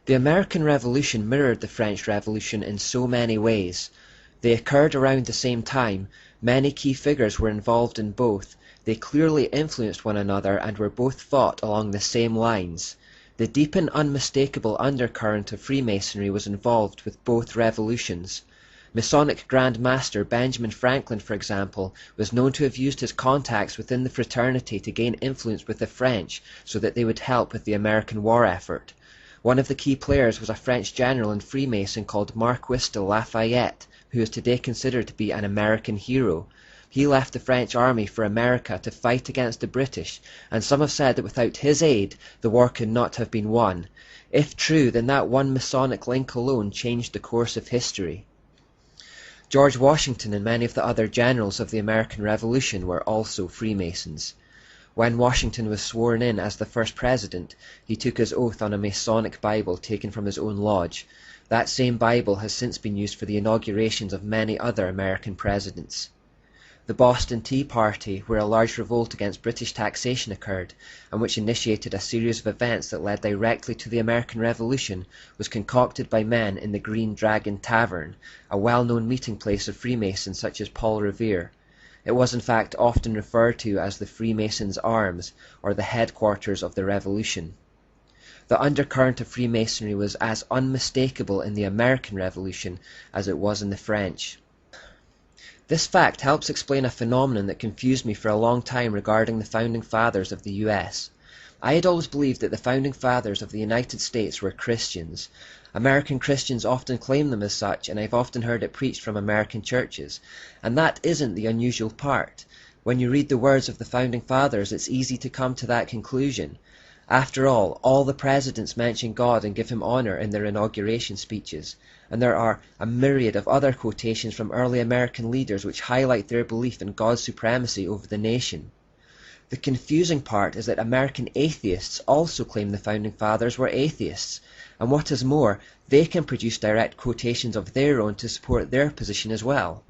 The American Revolution mirrored the French Revolution in so many ways. They occurred around the same time, many key figures were involved in both, they clearly influenced one another and were both fought along the same lines. The deep and unmistakable undercurrent of Freemasonry was involved with both revolutions. Masonic Grand Master Benjamin Franklin, for example, was known to have used his contacts within the fraternity to gain influence with the French so that they would help with the American war effort. One of the key players was a French general and Freemason called Marquis de Lafayette, who is today considered to be an American hero. He left the French army for America to fight against the British, and some have said that without his aid, the war could not have been won. If true, then that one Masonic link alone changed the course of history. George Washington and many of the other generals of the American Revolution were also Freemasons. When Washington was sworn in as the first president, he took his oath on a Masonic Bible taken from his own lodge. That same Bible has since been used for the inaugurations of many other American presidents. The Boston Tea Party, where a large revolt against British taxation occurred, and which initiated a series of events that led directly to the American Revolution, was concocted by men in the Green Dragon Tavern, a well-known meeting place of Freemasons such as Paul Revere. It was in fact often referred to as the Freemasons' Arms, or the headquarters of the Revolution. The undercurrent of Freemasonry was as unmistakable in the American Revolution as it was in the French. This fact helps explain a phenomenon that confused me for a long time regarding the Founding Fathers of the US. I had always believed that the Founding Fathers of the United States were Christians. American Christians often claim them as such, and I've often heard it preached from American churches. And that isn't the unusual part. When you read the words of the Founding Fathers, it's easy to come to that conclusion. After all the presidents mention God and give him honor in their inauguration speeches, and there are a myriad of other quotations from early American leaders which highlight their belief in God's supremacy over the nation. The confusing part is that American atheists also claim the Founding Fathers were atheists, and what is more, they can produce direct quotations of their own to support their position as well.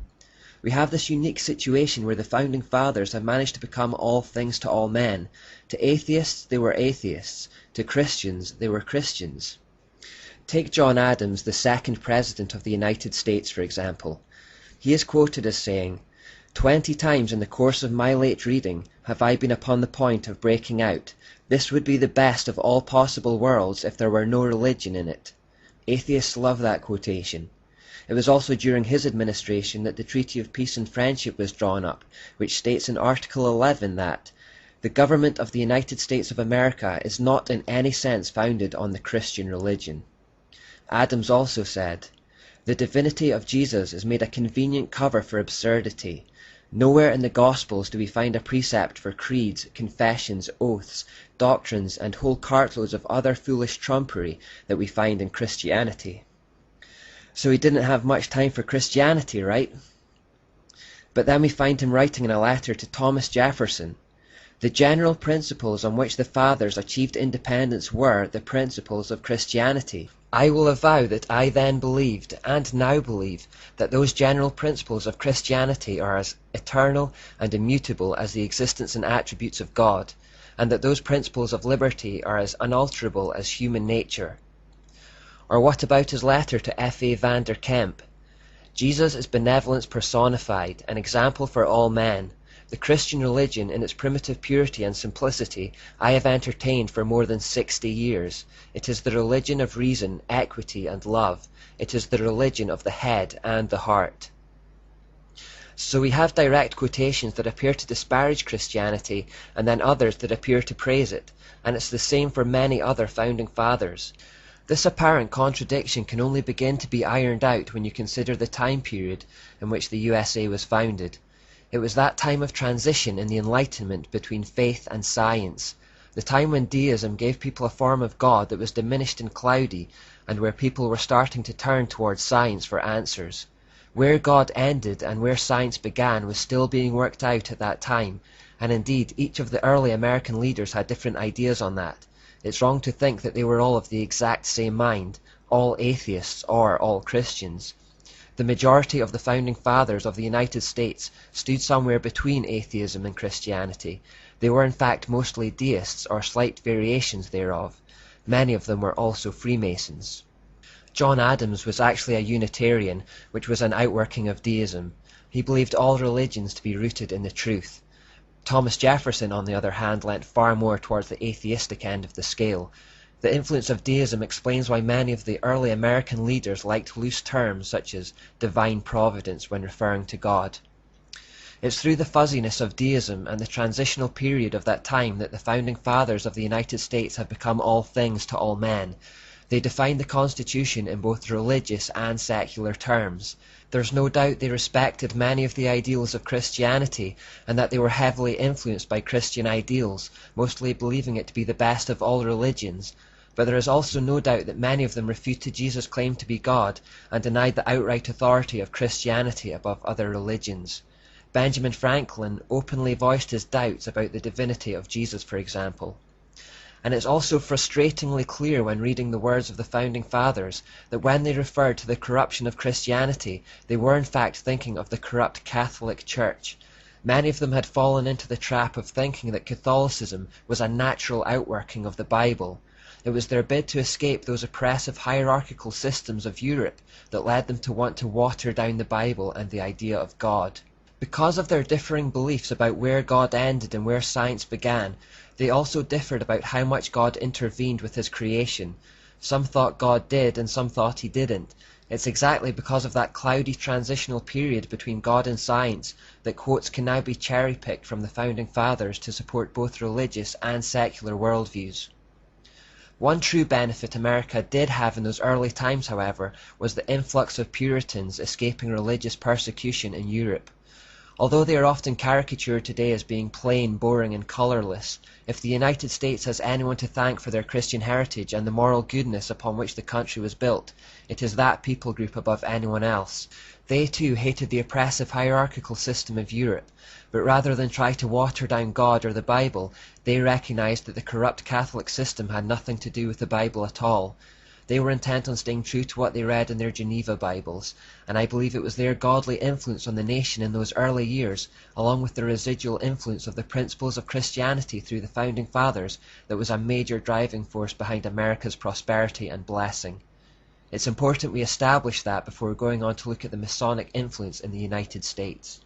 We have this unique situation where the Founding Fathers have managed to become all things to all men. To atheists, they were atheists. To Christians, they were Christians. Take John Adams, the second President of the United States, for example. He is quoted as saying, "20 times in the course of my late reading have I been upon the point of breaking out. This would be the best of all possible worlds if there were no religion in it." Atheists love that quotation. It was also during his administration that the Treaty of Peace and Friendship was drawn up, which states in Article 11 that the government of the United States of America is not in any sense founded on the Christian religion. Adams also said, "The divinity of Jesus is made a convenient cover for absurdity. Nowhere in the Gospels do we find a precept for creeds, confessions, oaths, doctrines, and whole cartloads of other foolish trumpery that we find in Christianity." So he didn't have much time for Christianity, right? But then we find him writing in a letter to Thomas Jefferson, "The general principles on which the Fathers achieved independence were the principles of Christianity. I will avow that I then believed, and now believe, that those general principles of Christianity are as eternal and immutable as the existence and attributes of God, and that those principles of liberty are as unalterable as human nature." Or what about his letter to F.A. van der Kemp? "Jesus is benevolence personified, an example for all men. The Christian religion, in its primitive purity and simplicity, I have entertained for more than 60 years. It is the religion of reason, equity, and love. It is the religion of the head and the heart." So we have direct quotations that appear to disparage Christianity, and then others that appear to praise it, and it's the same for many other Founding Fathers. This apparent contradiction can only begin to be ironed out when you consider the time period in which the USA was founded. It was that time of transition in the Enlightenment between faith and science, the time when deism gave people a form of God that was diminished and cloudy, and where people were starting to turn towards science for answers. Where God ended and where science began was still being worked out at that time, and indeed each of the early American leaders had different ideas on that. It's wrong to think that they were all of the exact same mind, all atheists or all Christians. The majority of the Founding Fathers of the United States stood somewhere between atheism and Christianity. They were in fact mostly deists or slight variations thereof. Many of them were also Freemasons. John Adams was actually a Unitarian, which was an outworking of deism. He believed all religions to be rooted in the truth. Thomas Jefferson, on the other hand, leant far more towards the atheistic end of the scale. The influence of deism explains why many of the early American leaders liked loose terms such as divine providence when referring to God. It's through the fuzziness of deism and the transitional period of that time that the founding fathers of the United States have become all things to all men. They defined the Constitution in both religious and secular terms. There's no doubt they respected many of the ideals of Christianity and that they were heavily influenced by Christian ideals, mostly believing it to be the best of all religions. But there is also no doubt that many of them refuted Jesus' claim to be God and denied the outright authority of Christianity above other religions. Benjamin Franklin openly voiced his doubts about the divinity of Jesus, for example. And it's also frustratingly clear when reading the words of the Founding Fathers that when they referred to the corruption of Christianity, they were in fact thinking of the corrupt Catholic Church. Many of them had fallen into the trap of thinking that Catholicism was a natural outworking of the Bible. It was their bid to escape those oppressive hierarchical systems of Europe that led them to want to water down the Bible and the idea of God. Because of their differing beliefs about where God ended and where science began, they also differed about how much God intervened with his creation. Some thought God did and some thought he didn't. It's exactly because of that cloudy transitional period between God and science that quotes can now be cherry-picked from the Founding Fathers to support both religious and secular worldviews. One true benefit America did have in those early times, however, was the influx of Puritans escaping religious persecution in Europe. Although they are often caricatured today as being plain, boring and colourless, if the United States has anyone to thank for their Christian heritage and the moral goodness upon which the country was built, it is that people group above anyone else. They too hated the oppressive hierarchical system of Europe, but rather than try to water down God or the Bible, they recognised that the corrupt Catholic system had nothing to do with the Bible at all. They were intent on staying true to what they read in their Geneva Bibles, and I believe it was their godly influence on the nation in those early years, along with the residual influence of the principles of Christianity through the Founding Fathers, that was a major driving force behind America's prosperity and blessing. It's important we establish that before going on to look at the Masonic influence in the United States.